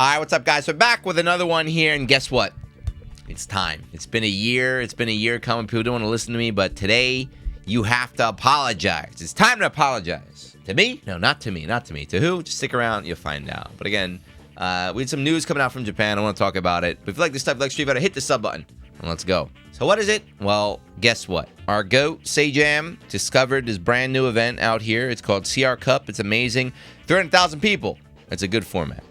All right, what's up, guys? We're back with another one here, and guess what? It's time. It's been a year. It's been a year coming. People don't want to listen to me, but today you have to apologize. It's time to apologize. To me? No, not to me. Not to me. To who? Just stick around. You'll find out. But again, we had some news coming out from Japan. I want to talk about it. But if you like this stuff, like Street Fighter, hit the sub button, and let's go. So what is it? Well, guess what? Our GOAT, Sajam, discovered this brand new event out here. It's called CR Cup. It's amazing. 300,000 people. It's a good format.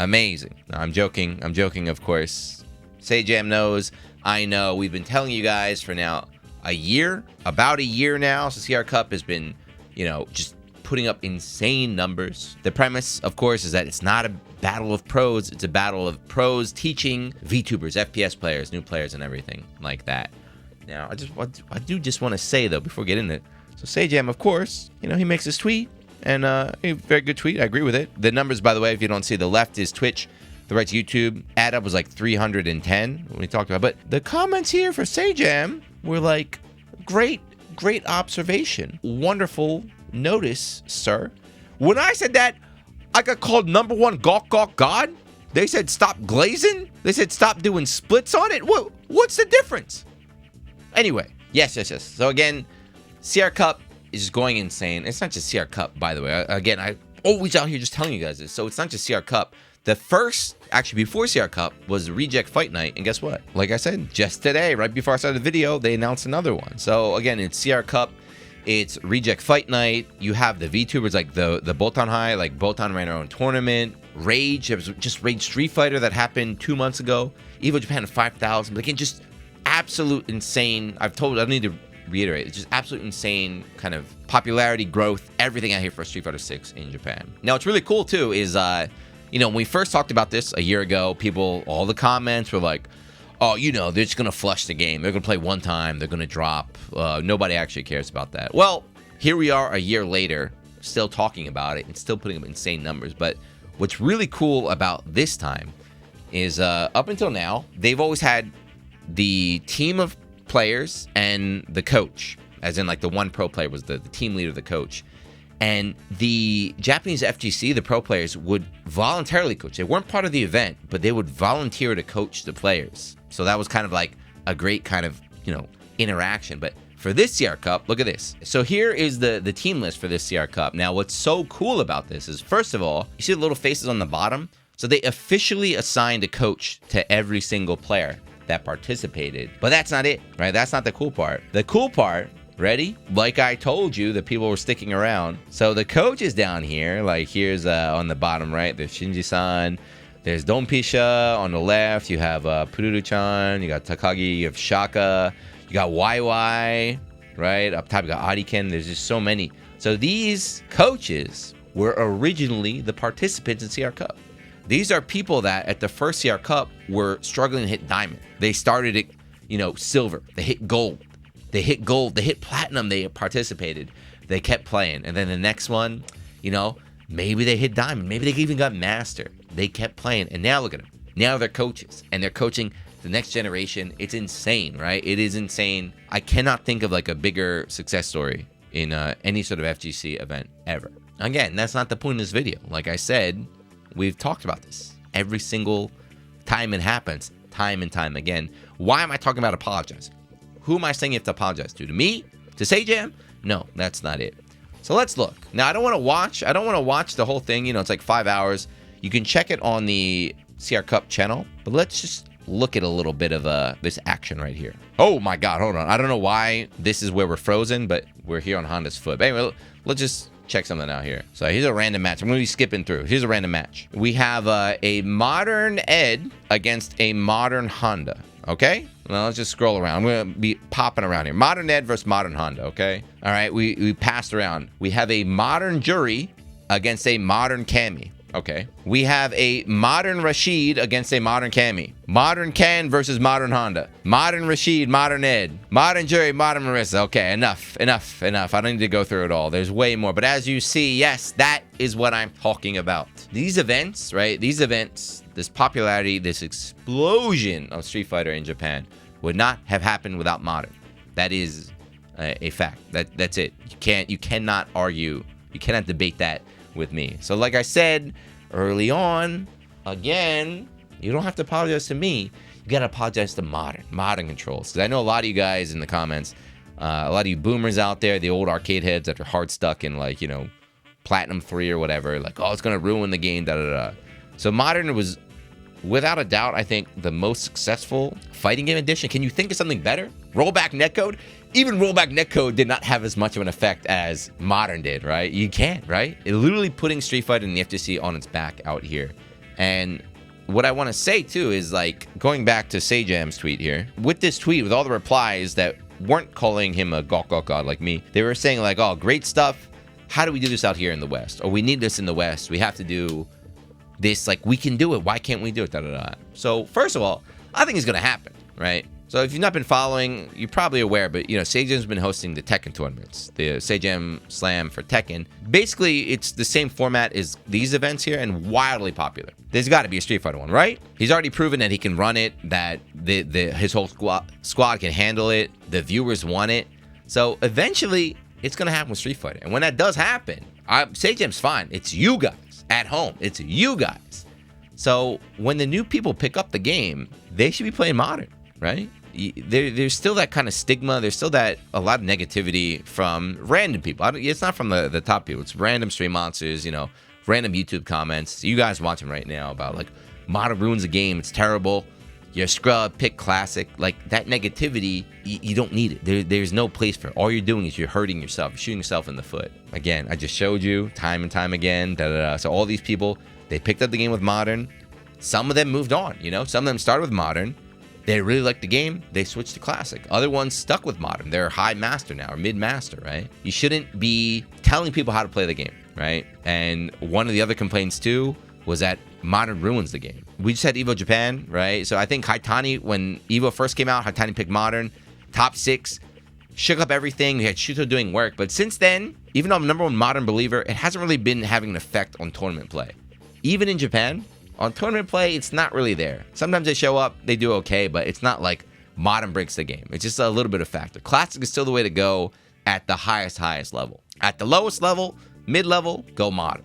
Amazing. No, I'm joking. I'm joking, of course. Sajam knows. I know. We've been telling you guys for now a year, about a year now. So CR Cup has been, just putting up insane numbers. The premise, of course, is that it's not a battle of pros. It's a battle of pros teaching VTubers, FPS players, new players, and everything like that. Now, I do just want to say, though, before we get into it. So Sajam, of course, he makes this tweet. And a very good tweet. I agree with it. The numbers, by the way, if you don't see, the left is Twitch, the right's YouTube. Add up was like 310 when we talked about it. But the comments here for Sajam were like, great observation. Wonderful notice, sir. When I said that, I got called #1 Gawk God. They said stop glazing. They said stop doing splits on it. What's the difference? Anyway, yes. So again, CR Cup is just going insane. It's not just CR Cup, by the way. Again, I always out here just telling you guys this. So it's not just CR Cup. The first, actually before CR Cup, was Reject Fight Night. And guess what? Like I said, just today, right before I started the video, they announced another one. So again, it's CR Cup. It's Reject Fight Night. You have the VTubers like the Botan High, like Botan ran her own tournament. Rage, it was just Rage Street Fighter that happened 2 months ago. Evo Japan 5,000. But again, just absolute insane. I don't need to reiterate, it's just absolute insane kind of popularity, growth, everything out here for Street Fighter 6 in Japan. Now, what's really cool too is, when we first talked about this a year ago, all the comments were like, oh, they're just going to flush the game. They're going to play one time. They're going to drop. Nobody actually cares about that. Well, here we are a year later, still talking about it and still putting up insane numbers. But what's really cool about this time is up until now, they've always had the team of players and the coach, as in like the one pro player was the team leader, the coach, and the Japanese FGC, the pro players, would voluntarily coach. They weren't part of the event, but they would volunteer to coach the players. So that was kind of like a great kind of interaction. But for this CR Cup, look at this. So here is the team list for this CR Cup. Now, what's so cool about this is, first of all, you see the little faces on the bottom. So they officially assigned a coach to every single player that participated. But that's not it, right? That's not the cool part. The cool part, ready? Like I told you, the people were sticking around. So the coach is down here. Like here's on the bottom right, there's Shinji-san. There's Donpisha on the left. You have Pururu-chan. You got Takagi. You have Shaka. You got YY, right? Up top, you got Ariken. There's just so many. So these coaches were originally the participants in CR Cup. These are people that at the first CR Cup were struggling to hit diamond. They started at, silver. They hit gold. They hit gold. They hit platinum. They participated. They kept playing. And then the next one, maybe they hit diamond. Maybe they even got master. They kept playing. And now look at them. Now they're coaches. And they're coaching the next generation. It's insane, right? It is insane. I cannot think of like a bigger success story in any sort of FGC event ever. Again, that's not the point of this video. Like I said, we've talked about this every single time it happens, time and time again. Why am I talking about apologizing? Who am I saying you have to apologize to? To me? To Sajam? No, that's not it. So let's look. Now, I don't want to watch the whole thing. It's like 5 hours. You can check it on the CR Cup channel, but let's just look at a little bit of this action right here. Oh my God, hold on. I don't know why this is where we're frozen, but we're here on Honda's foot. But anyway, let's just check something out here. So here's a random match. I'm going to be skipping through. Here's a random match. We have a modern Ed against a modern Honda. Okay? Now let's just scroll around. I'm going to be popping around here. Modern Ed versus modern Honda. Okay? All right. We passed around. We have a modern Jury against a modern Cammy. Okay. We have a modern Rashid against a modern Cammy. Modern Ken versus modern Honda. Modern Rashid, modern Ed. Modern Jury, modern Marissa. Okay, enough. I don't need to go through it all. There's way more. But as you see, yes, that is what I'm talking about. These events, right? These events, this popularity, this explosion of Street Fighter in Japan would not have happened without modern. That is a fact. That's it. You cannot argue. You cannot debate that with me. So like I said early on, again, you don't have to apologize to me. You got to apologize to Modern Controls. Because I know a lot of you guys in the comments, a lot of you boomers out there, the old arcade heads that are hard stuck in, like, you know, Platinum 3 or whatever, like, oh, it's going to ruin the game, da-da-da. So Modern was, without a doubt, I think, the most successful fighting game edition. Can you think of something better? Rollback netcode? Even rollback netcode did not have as much of an effect as Modern did, right? You can't, right? It literally putting Street Fighter and the FGC on its back out here. And what I want to say, too, is, like, going back to Sajam's tweet here, with this tweet, with all the replies that weren't calling him a god like me, they were saying, like, oh, great stuff. How do we do this out here in the West? Or we need this in the West. We have to do this. Like, we can do it. Why can't we do it? Da, da, da. So, first of all, I think it's going to happen, right? So, if you've not been following, you're probably aware, but, you know, Sajam's been hosting the Tekken tournaments, the Sajam Slam for Tekken. Basically, it's the same format as these events here and wildly popular. There's got to be a Street Fighter one, right? He's already proven that he can run it, that his whole squad can handle it, the viewers want it. So, eventually, it's going to happen with Street Fighter. And when that does happen, Sajam's fine. It's you guys at home. It's you guys. So when the new people pick up the game, they should be playing Modern, right? There's still that kind of stigma. There's still a lot of negativity from random people. It's not from the top people. It's random stream monsters, you know, random YouTube comments. You guys watching right now about, like, Modern ruins the game. It's terrible. You're a scrub, pick classic. Like, that negativity, you don't need it. There's no place for it. All you're doing is you're hurting yourself. You're shooting yourself in the foot. Again, I just showed you time and time again. So all these people, they picked up the game with Modern. Some of them moved on, you know. Some of them started with Modern. They really liked the game. They switched to classic. Other ones stuck with Modern. They're high master now, or mid master, right? You shouldn't be telling people how to play the game, right? And one of the other complaints, too, was that Modern ruins the game. We just had Evo Japan, right? So I think Haitani, when Evo first came out, Haitani picked Modern, top 6, shook up everything. We had Shuto doing work. But since then, even though I'm number one Modern believer, it hasn't really been having an effect on tournament play. Even in Japan, on tournament play, it's not really there. Sometimes they show up, they do okay, but it's not like Modern breaks the game. It's just a little bit of factor. Classic is still the way to go at the highest level. At the lowest level, mid-level, go Modern.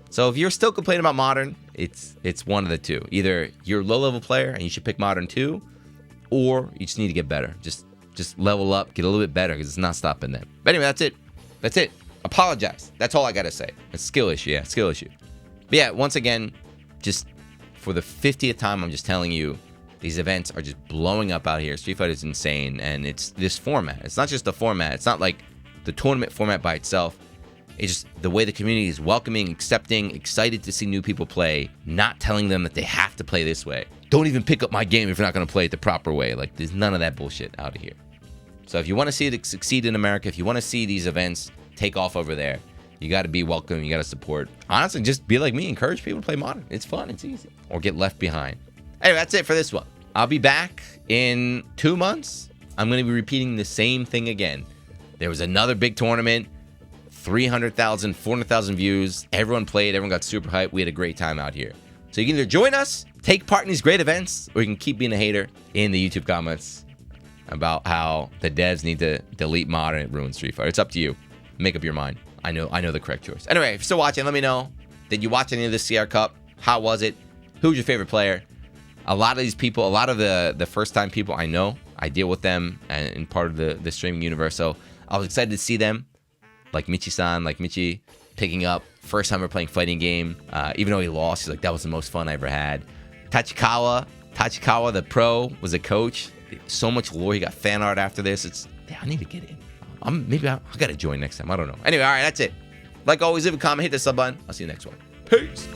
So if you're still complaining about Modern, it's one of the two. Either you're a low-level player and you should pick Modern 2, or you just need to get better. Just level up, get a little bit better, because it's not stopping them. But anyway, that's it. Apologize. That's all I got to say. It's a skill issue. Yeah, skill issue. But yeah, once again, just for the 50th time, I'm just telling you, these events are just blowing up out here. Street Fighter is insane, and it's this format. It's not just the format. It's not like the tournament format by itself. It's just the way the community is welcoming, accepting, excited to see new people play, not telling them that they have to play this way. Don't even pick up my game if you're not going to play it the proper way. Like, there's none of that bullshit out of here. So if you want to see it succeed in America, if you want to see these events take off over there, you got to be welcome. You got to support. Honestly, just be like me. Encourage people to play Modern. It's fun. It's easy. Or get left behind. Anyway, that's it for this one. I'll be back in 2 months. I'm going to be repeating the same thing again. There was another big tournament. 300,000, 400,000 views. Everyone played. Everyone got super hyped. We had a great time out here. So you can either join us, take part in these great events, or you can keep being a hater in the YouTube comments about how the devs need to delete Modern and ruin Street Fighter. It's up to you. Make up your mind. I know the correct choice. Anyway, if you're still watching, let me know. Did you watch any of this CR Cup? How was it? Who's your favorite player? A lot of these people, a lot of the first-time people I know, I deal with them and part of the streaming universe. So I was excited to see them. Like Michi-san, like Michi picking up first time we're playing fighting game. Even though he lost, he's like, that was the most fun I ever had. Tachikawa, the pro, was a coach. So much lore. He got fan art after this. I need to get in. Maybe I got to join next time. I don't know. Anyway, all right, that's it. Like always, leave a comment, hit the sub button. I'll see you next one. Peace.